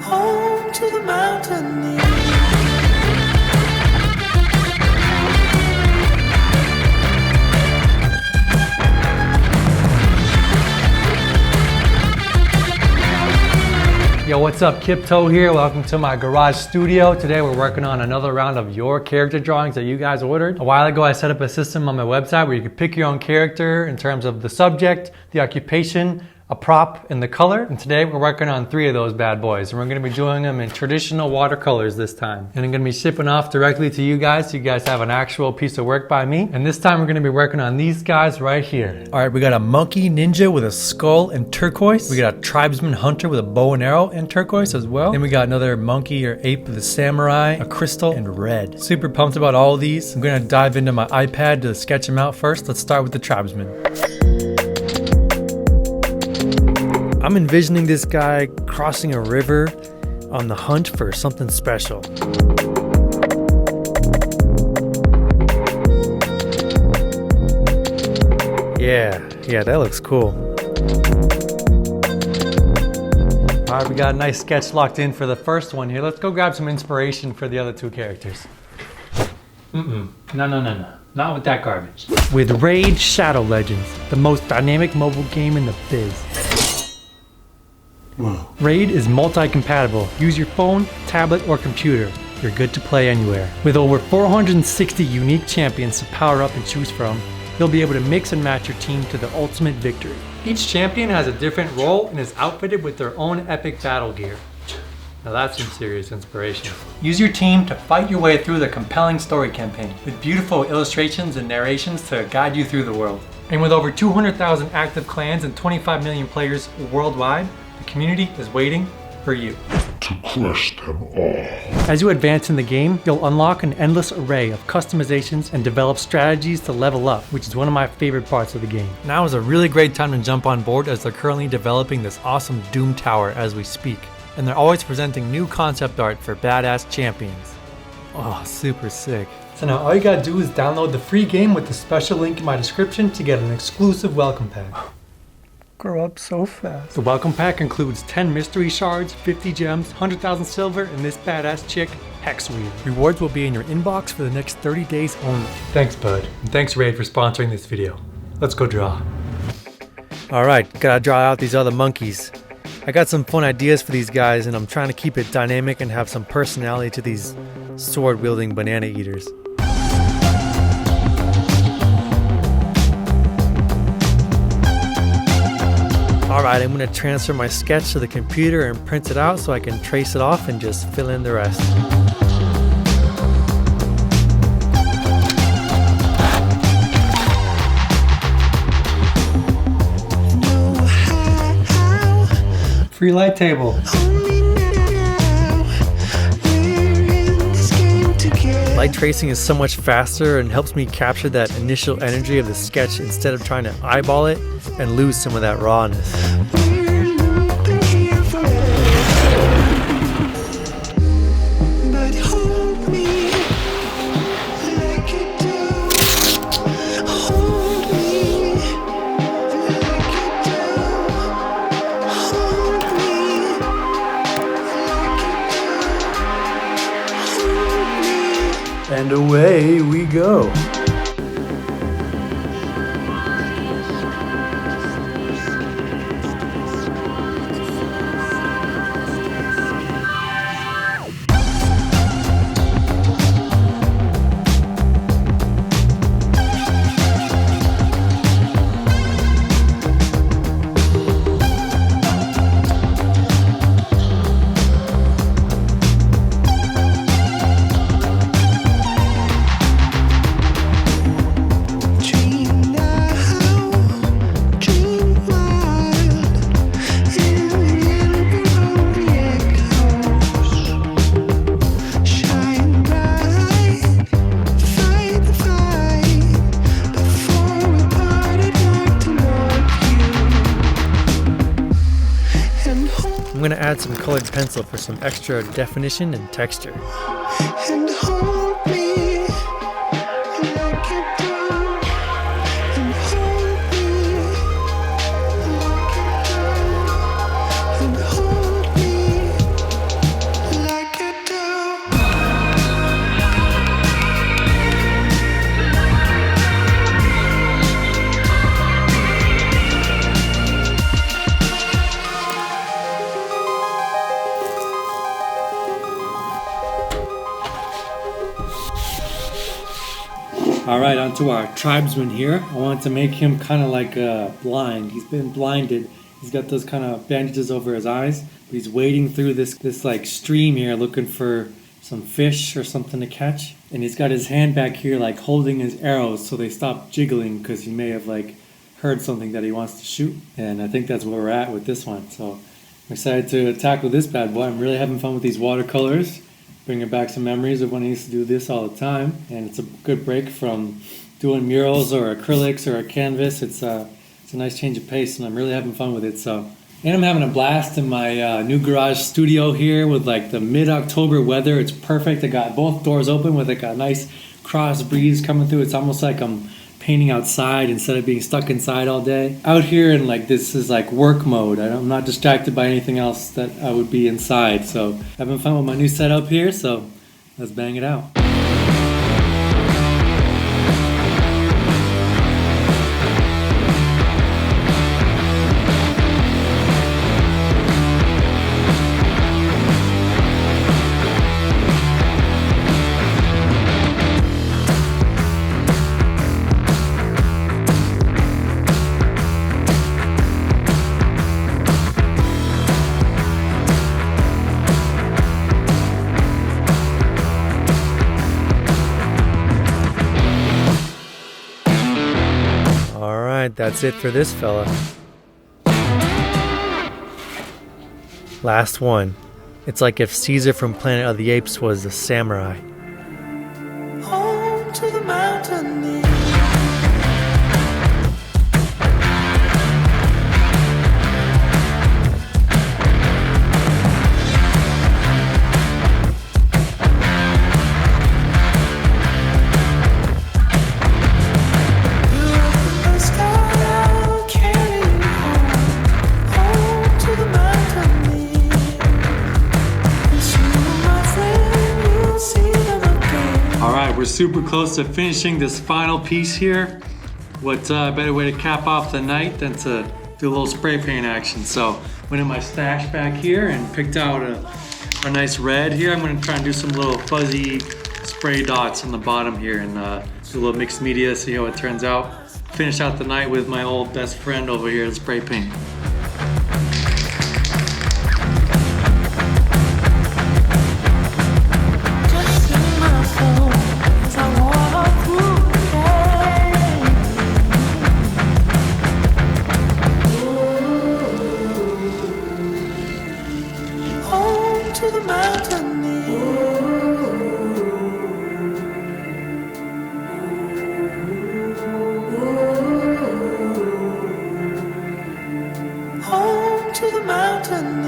Home to the mountaineers. Yo, what's up? Kip Toe here. Welcome to my garage studio. Today we're working on another round of your character drawings that you guys ordered. A while ago I set up a system on my website where you could pick your own character in terms of the subject, the occupation, a prop, and the color. And today we're working on 3 of those bad boys. And we're going to be doing them in traditional watercolors this time. And I'm going to be shipping off directly to you guys so you guys have an actual piece of work by me. And this time we're going to be working on these guys right here. All right, we got a monkey ninja with a skull and turquoise. We got a tribesman hunter with a bow and arrow and turquoise as well. Then we got another monkey or ape with a samurai, a crystal, and red. Super pumped about all of these. I'm going to dive into my iPad to sketch them out first. Let's start with the tribesman. I'm envisioning this guy crossing a river on the hunt for something special. Yeah, that looks cool. All right, we got a nice sketch locked in for the first one here. Let's go grab some inspiration for the other 2 characters. No. Not with that garbage. With Raid Shadow Legends, the most dynamic mobile game in the biz. Whoa. Raid is multi-compatible. Use your phone, tablet, or computer. You're good to play anywhere. With over 460 unique champions to power up and choose from, you'll be able to mix and match your team to the ultimate victory. Each champion has a different role and is outfitted with their own epic battle gear. Now that's some serious inspiration. Use your team to fight your way through the compelling story campaign with beautiful illustrations and narrations to guide you through the world. And with over 200,000 active clans and 25 million players worldwide, the community is waiting for you to crush them all. As you advance in the game, you'll unlock an endless array of customizations and develop strategies to level up, which is one of my favorite parts of the game. Now is a really great time to jump on board as they're currently developing this awesome Doom Tower as we speak. And they're always presenting new concept art for badass champions. Oh, super sick. So now all you gotta do is download the free game with the special link in my description to get an exclusive welcome pack. Grow up so fast. The welcome pack includes 10 mystery shards, 50 gems, 100,000 silver, and this badass chick, Hex Wheel. Rewards will be in your inbox for the next 30 days only. Thanks, bud. And thanks, Raid, for sponsoring this video. Let's go draw. Alright, gotta draw out these other monkeys. I got some fun ideas for these guys, and I'm trying to keep it dynamic and have some personality to these sword-wielding banana eaters. Alright, I'm going to transfer my sketch to the computer and print it out so I can trace it off and just fill in the rest. Free light table. Light tracing is so much faster and helps me capture that initial energy of the sketch instead of trying to eyeball it and lose some of that rawness. And away we go. I'm going to add some colored pencil for some extra definition and texture. And hold me like you do. And hold me like you do. And hold me All right, on to our tribesman here. I wanted to make him kind of like blind. He's been blinded. He's got those kind of bandages over his eyes. But he's wading through this like stream here looking for some fish or something to catch. And he's got his hand back here like holding his arrows so they stop jiggling because he may have like heard something that he wants to shoot. And I think that's where we're at with this one. So I'm excited to tackle this bad boy. I'm really having fun with these watercolors. Bringing back some memories of when I used to do this all the time. And it's a good break from doing murals or acrylics or a canvas. It's a nice change of pace and I'm really having fun with it. So, and I'm having a blast in my new garage studio here with like the mid-October weather. It's perfect. I got both doors open with like a nice cross breeze coming through. It's almost like I'm painting outside instead of being stuck inside all day. Out here and like this is like work mode. I'm not distracted by anything else that I would be inside. So having fun with my new setup here. So let's bang it out. That's it for this fella. Last one. It's like if Caesar from Planet of the Apes was a samurai. Home to the mountain. We're super close to finishing this final piece here. What better way to cap off the night than to do a little spray paint action. So went in my stash back here and picked out a nice red here. I'm gonna try and do some little fuzzy spray dots on the bottom here and do a little mixed media, see how it turns out. Finish out the night with my old best friend over here, the spray paint. To the mountain. Home to the mountain.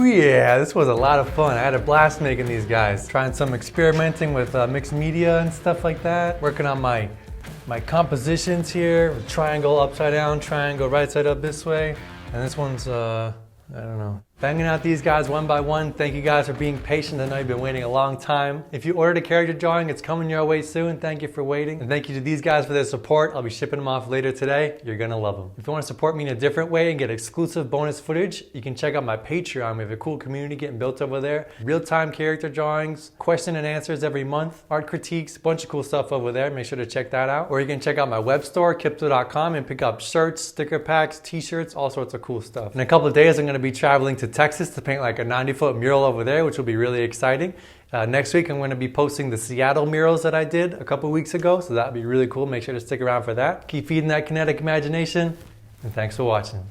Yeah, this was a lot of fun. I had a blast making these guys. Trying some experimenting with mixed media and stuff like that. Working on my compositions here. Triangle upside down, triangle right side up this way. And this one's, I don't know. Banging out these guys one by one. Thank you guys for being patient. I know you've been waiting a long time. If you ordered a character drawing, it's coming your way soon. Thank you for waiting. And thank you to these guys for their support. I'll be shipping them off later today. You're gonna love them. If you want to support me in a different way and get exclusive bonus footage, you can check out my Patreon. We have a cool community getting built over there. Real-time character drawings, question and answers every month, art critiques, a bunch of cool stuff over there. Make sure to check that out. Or you can check out my web store, kipto.com, and pick up shirts, sticker packs, t-shirts, all sorts of cool stuff. In a couple of days, I'm gonna be traveling to Texas to paint like a 90-foot mural over there, which will be really exciting. Next week, I'm going to be posting the Seattle murals that I did a couple weeks ago, so that'll be really cool. Make sure to stick around for that. Keep feeding that kinetic imagination, and thanks for watching.